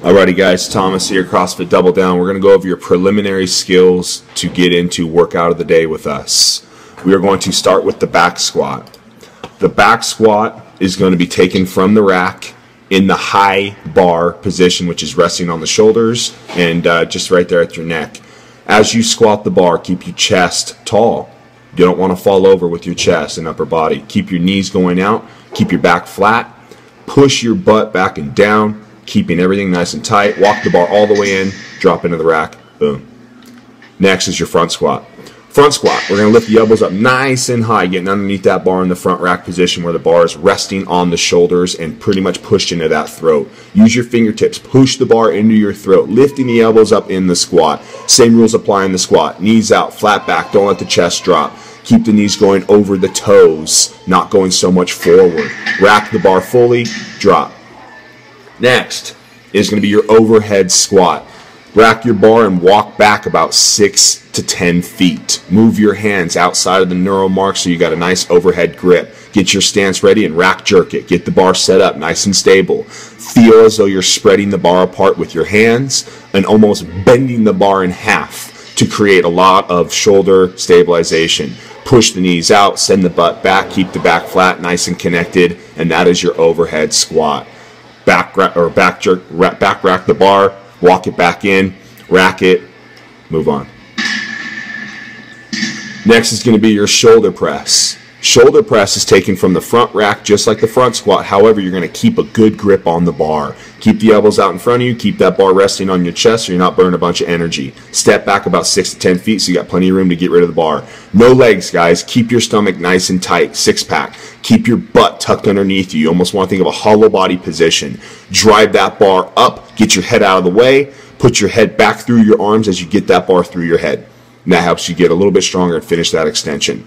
Alrighty guys, Thomas here, CrossFit Double Down. We're going to go over your preliminary skills to get into workout of the day with us. We are going to start with the back squat. The back squat is going to be taken from the rack in the high bar position, which is resting on the shoulders and just right there at your neck. As you squat the bar, keep your chest tall. You don't want to fall over with your chest and upper body. Keep your knees going out, keep your back flat, push your butt back and down, keeping everything nice and tight. Walk the bar all the way in, drop into the rack, boom. Next is your front squat. Front squat, we're going to lift the elbows up nice and high, getting underneath that bar in the front rack position where the bar is resting on the shoulders and pretty much pushed into that throat. Use your fingertips, push the bar into your throat, lifting the elbows up in the squat. Same rules apply in the squat. Knees out, flat back, don't let the chest drop. Keep the knees going over the toes, not going so much forward. Rack the bar fully, drop. Next is going to be your overhead squat. Rack your bar and walk back about 6 to 10 feet. Move your hands outside of the neural mark so you got a nice overhead grip. Get your stance ready and rack jerk it. Get the bar set up nice and stable. Feel as though you're spreading the bar apart with your hands and almost bending the bar in half to create a lot of shoulder stabilization. Push the knees out, send the butt back, keep the back flat, nice and connected, and that is your overhead squat. Back rack the bar, walk it back in, rack it, move on. Next is going to be your shoulder press. Shoulder press is taken from the front rack just like the front squat. However, you're going to keep a good grip on the bar. Keep the elbows out in front of you. Keep that bar resting on your chest so you're not burning a bunch of energy. Step back about 6 to 10 feet so you got plenty of room to get rid of the bar. No legs, guys. Keep your stomach nice and tight. Six pack. Keep your butt tucked underneath you. You almost want to think of a hollow body position. Drive that bar up. Get your head out of the way. Put your head back through your arms as you get that bar through your head. And that helps you get a little bit stronger and finish that extension.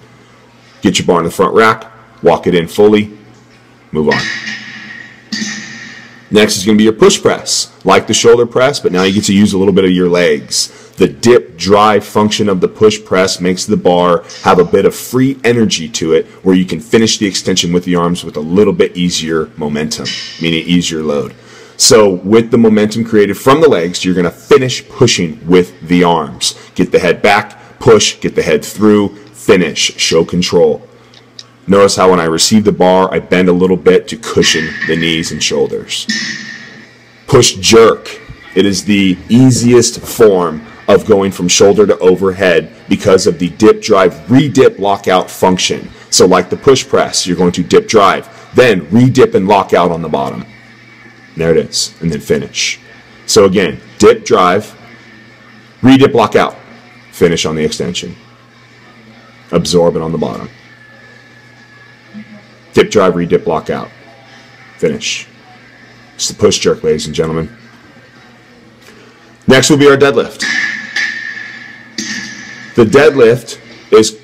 Get your bar in the front rack, walk it in fully, move on. Next is going to be your push press, like the shoulder press, but now you get to use a little bit of your legs. The dip drive function of the push press makes the bar have a bit of free energy to it where you can finish the extension with the arms with a little bit easier momentum, meaning easier load. So with the momentum created from the legs, you're going to finish pushing with the arms. Get the head back, push, get the head through, finish, show control. Notice how when I receive the bar, I bend a little bit to cushion the knees and shoulders. Push jerk. It is the easiest form of going from shoulder to overhead because of the dip drive re-dip lockout function. So like the push press, you're going to dip drive, then re-dip and lock out on the bottom. There it is, and then finish. So again, dip drive, re-dip lock out, finish on the extension. Absorb it on the bottom. Dip drive, re-dip, lock out. Finish. It's the push jerk, ladies and gentlemen. Next will be our deadlift. The deadlift is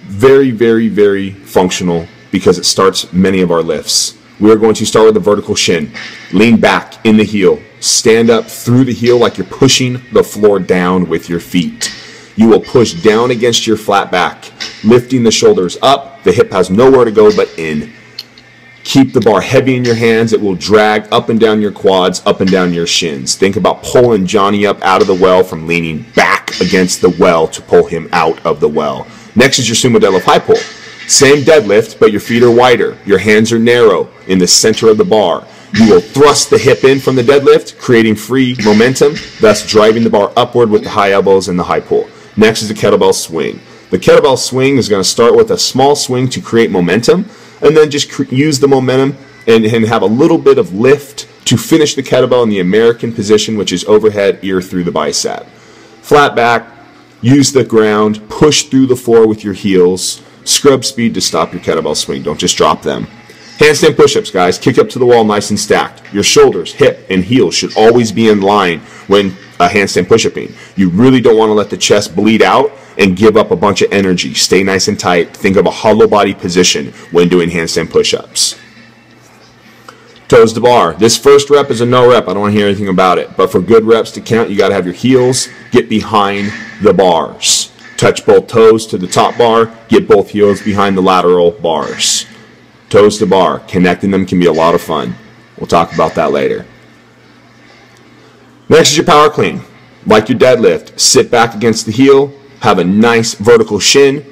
very, very, very functional because it starts many of our lifts. We are going to start with the vertical shin. Lean back in the heel. Stand up through the heel like you're pushing the floor down with your feet. You will push down against your flat back, lifting the shoulders up. The hip has nowhere to go but in. Keep the bar heavy in your hands. It will drag up and down your quads, up and down your shins. Think about pulling Johnny up out of the well from leaning back against the well to pull him out of the well. Next is your sumo deadlift high pull. Same deadlift, but your feet are wider. Your hands are narrow in the center of the bar. You will thrust the hip in from the deadlift, creating free momentum, thus driving the bar upward with the high elbows and the high pull. Next is the kettlebell swing. The kettlebell swing is going to start with a small swing to create momentum, and then just use the momentum and have a little bit of lift to finish the kettlebell in the American position, which is overhead, ear through the bicep. Flat back, use the ground, push through the floor with your heels, scrub speed to stop your kettlebell swing. Don't just drop them. Handstand push-ups, guys. Kick up to the wall nice and stacked. Your shoulders, hip, and heels should always be in line when handstand push-upping. You really don't want to let the chest bleed out and give up a bunch of energy. Stay nice and tight. Think of a hollow body position when doing handstand push-ups. Toes to bar. This first rep is a no rep. I don't want to hear anything about it. But for good reps to count, you got to have your heels get behind the bars. Touch both toes to the top bar. Get both heels behind the lateral bars. Toes to bar. Connecting them can be a lot of fun. We'll talk about that later. Next is your power clean. Like your deadlift, sit back against the heel, have a nice vertical shin,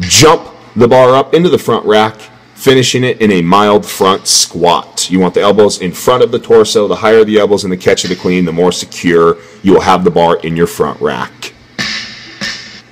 jump the bar up into the front rack, finishing it in a mild front squat. You want the elbows in front of the torso. The higher the elbows in the catch of the clean, the more secure you will have the bar in your front rack.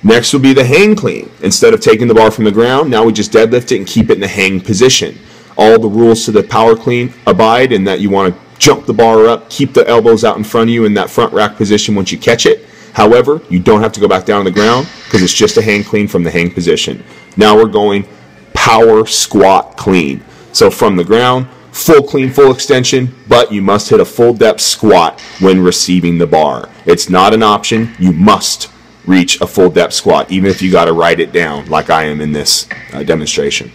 Next will be the hang clean. Instead of taking the bar from the ground, now we just deadlift it and keep it in the hang position. All the rules to the power clean abide in that you want to jump the bar up, keep the elbows out in front of you in that front rack position once you catch it. However, you don't have to go back down on the ground because it's just a hang clean from the hang position. Now we're going power squat clean. So from the ground, full clean, full extension, but you must hit a full depth squat when receiving the bar. It's not an option. You must reach a full depth squat, even if you got to write it down like I am in this demonstration.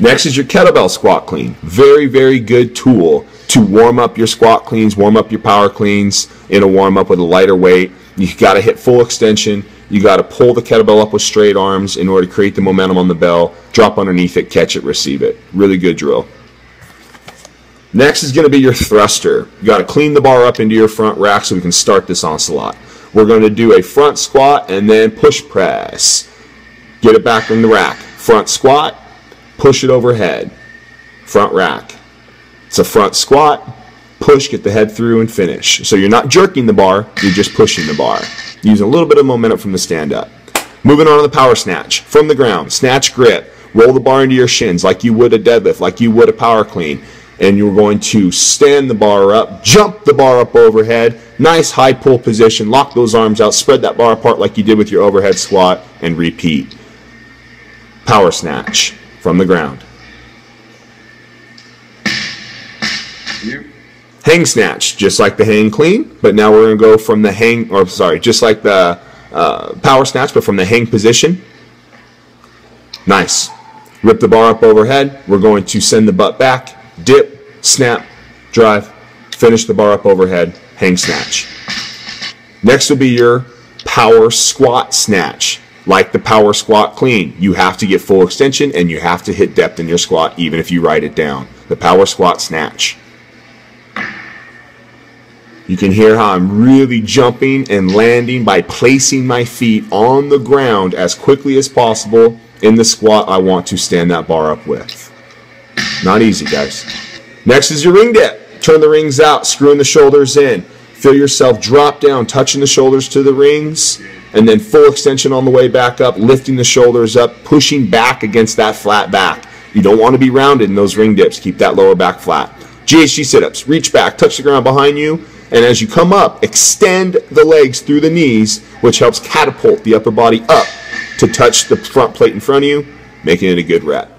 Next is your kettlebell squat clean. Very, very good tool to warm up your squat cleans, warm up your power cleans in a warm up with a lighter weight. You got to hit full extension. You got to pull the kettlebell up with straight arms in order to create the momentum on the bell, drop underneath it, catch it, receive it. Really good drill. Next is going to be your thruster. You got to clean the bar up into your front rack so we can start this onslaught. We're going to do a front squat and then push press. Get it back in the rack. Front squat, push it overhead. Front rack. It's a front squat, push, get the head through, and finish. So you're not jerking the bar, you're just pushing the bar. Using a little bit of momentum from the stand-up. Moving on to the power snatch. From the ground, snatch grip. Roll the bar into your shins like you would a deadlift, like you would a power clean. And you're going to stand the bar up, jump the bar up overhead, nice high pull position, lock those arms out, spread that bar apart like you did with your overhead squat, and repeat. Power snatch from the ground. Hang snatch, just like the hang clean, but now we're going to go from the hang, or sorry, just like the power snatch, but from the hang position. Nice. Rip the bar up overhead. We're going to send the butt back, dip, snap, drive, finish the bar up overhead, hang snatch. Next will be your power squat snatch. Like the power squat clean, you have to get full extension and you have to hit depth in your squat even if you write it down. The power squat snatch. You can hear how I'm really jumping and landing by placing my feet on the ground as quickly as possible in the squat I want to stand that bar up with. Not easy, guys. Next is your ring dip. Turn the rings out, screwing the shoulders in. Feel yourself drop down, touching the shoulders to the rings, and then full extension on the way back up, lifting the shoulders up, pushing back against that flat back. You don't want to be rounded in those ring dips. Keep that lower back flat. GHD sit-ups. Reach back, touch the ground behind you, and as you come up, extend the legs through the knees, which helps catapult the upper body up to touch the front plate in front of you, making it a good rep.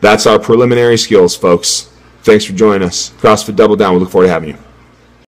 That's our preliminary skills, folks. Thanks for joining us. CrossFit Double Down. We look forward to having you.